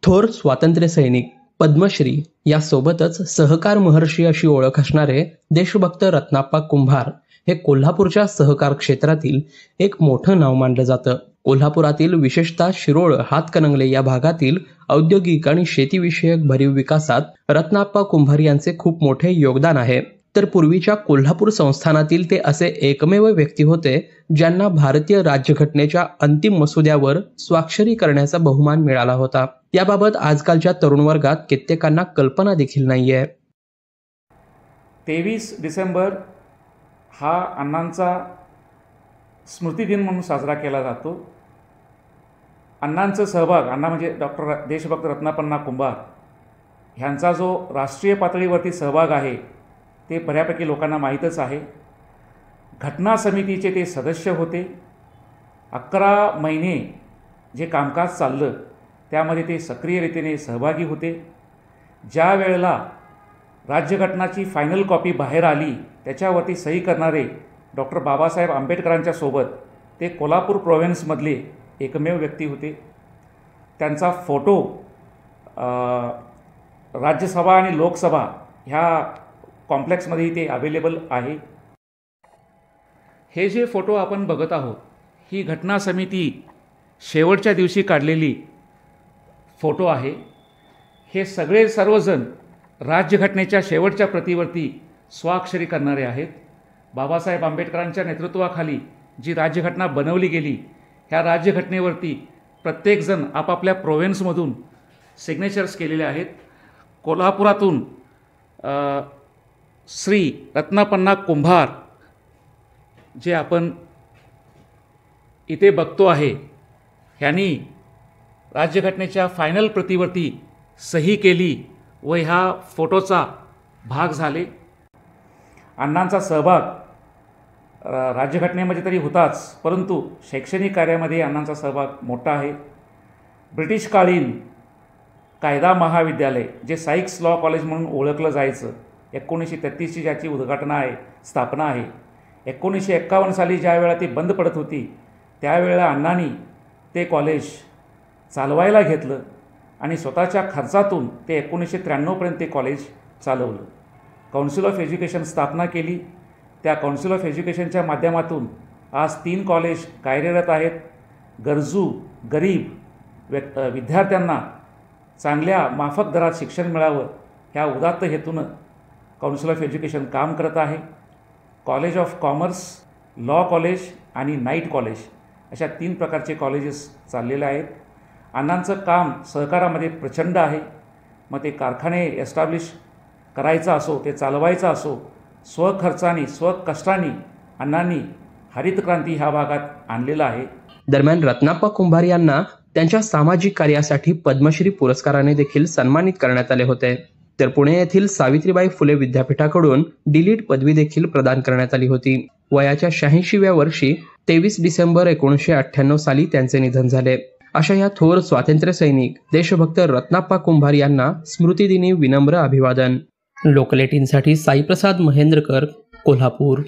थोर स्वातंत्र्य सैनिक, पद्मश्री यासोबतच सहकार महर्षी अशी ओळख असणारे देशभक्त रत्नाप्पा कुंभार हे कोल्हापूरच्या सहकार क्षेत्रातील एक मोठं नाव मानलं जातं. कोल्हापुरातील विशेषतः शिरोळ, हातकणंगले या भागातील औद्योगिक आणि शेतीविषयक भरीव विकासात रत्नाप्पा कुंभार यांचे खूप मोठे योगदान आहे. तर पूर्वीच्या कोल्हापूर संस्थानातील ते असे एकमेव व्यक्ती होते ज्यांना भारतीय राज्यघटनेच्या अंतिम मसुद्यावर स्वाक्षरी करण्याचा बहुमान मिळाला होता. याबाबत आजकालच्या तरुण वर्गात कित्येकांना कल्पना देखील नाहीये. 23 डिसेंबर हा अण्णांचा स्मृतिदिन म्हणून साजरा केला जातो. अण्णांचं सहभाग, अण्णा म्हणजे डॉक्टर देशभक्त रत्नाप्पा कुंभार ह्यांचा जो राष्ट्रीय पातळीवरती सहभाग आहे ते बऱ्यापैकी लोकांना माहीतच आहे. घटना समितीचे ते सदस्य होते. 11 महिने जे कामकाज चाललं त्यामध्ये ते सक्रियरीतीने सहभागी होते. ज्या वेळेला राज्यघटनाची फायनल कॉपी बाहेर आली त्याच्यावरती सही करणारे डॉक्टर बाबासाहेब आंबेडकरांच्या सोबत ते कोल्हापूर प्रोव्हिन्समधले एकमेव व्यक्ती होते. त्यांचा फोटो राज्यसभा आणि लोकसभा ह्या कॉम्प्लेक्समध्येही ते अवेलेबल आहे. हे जे फोटो आपण बघत आहोत ही घटना समिती शेवटच्या दिवशी काढलेली फोटो आहे. हे सर्वजण राज्यघटनेच्या शेवटच्या प्रतीवरती स्वाक्षरी करणारे आहेत. बाबासाहेब आंबेडकरांच्या नेतृत्वाखाली जी राज्यघटना बनवली गेली ह्या राज्यघटनेवरती प्रत्येकजण आपापल्या प्रोव्हिन्समधून सिग्नेचर्स केलेले आहेत. कोल्हापुरातून श्री रत्नाप्पा कुंभार जे आपण इथे बघतो आहे ह्यांनी राज्यघटनेच्या फायनल प्रतीवरती सही केली व ह्या फोटोचा भाग झाले. अण्णांचा सहभाग राज्यघटनेमध्ये तरी होताच, परंतु शैक्षणिक कार्यामध्ये अण्णांचा सहभाग मोठा आहे. ब्रिटिशकालीन कायदा महाविद्यालय जे सायक्स लॉ कॉलेज म्हणून ओळखलं जायचं 1933ची ज्याची स्थापना आहे. 1951 साली ज्या वेळा ती बंद पडत होती त्यावेळेला अण्णांनी ते कॉलेज चालवायला घेतलं आणि स्वतःच्या खर्चातून ते 1993पर्यंत ते कॉलेज चालवलं. काउन्सिल ऑफ एज्युकेशन स्थापना केली. त्या काउन्सिल ऑफ एज्युकेशनच्या माध्यमातून आज 3 कॉलेज कार्यरत आहेत. गरजू गरीब विद्यार्थ्यांना चांगल्या माफक दरात शिक्षण मिळावं ह्या उदात्त हेतूनं काउन्सिल ऑफ एज्युकेशन काम करत आहे. College of commerce, law college आणि नाईट कॉलेज अशा 3 प्रकारचे कॉलेजेस चाललेले आहेत. अण्णांचं काम सहकारामध्ये प्रचंड आहे. मग ते कारखाने एस्टॅब्लिश करायचा असो, ते चालवायचा असो, स्वखर्चाने स्वकष्टाने अण्णांनी हरित क्रांती ह्या भागात आणलेला आहे. दरम्यान रत्नाप्पा कुंभार यांना त्यांच्या सामाजिक कार्यासाठी पद्मश्री पुरस्काराने देखील सन्मानित करण्यात आले होते. तर पुणे येथील सावित्रीबाई फुले विद्यापीठाकडून डीलिट पदवी देखील प्रदान करण्यात आली होती. वयाच्या 86व्या वर्षी 23 डिसेंबर 1998 साली त्यांचे निधन झाले. अशा या थोर स्वातंत्र्य सैनिक, देशभक्त रत्नाप्पा कुंभार यांना स्मृतिदिनी विनम्र अभिवादन. लोकल 18साठी साईप्रसाद महेंद्रकर, कोल्हापूर.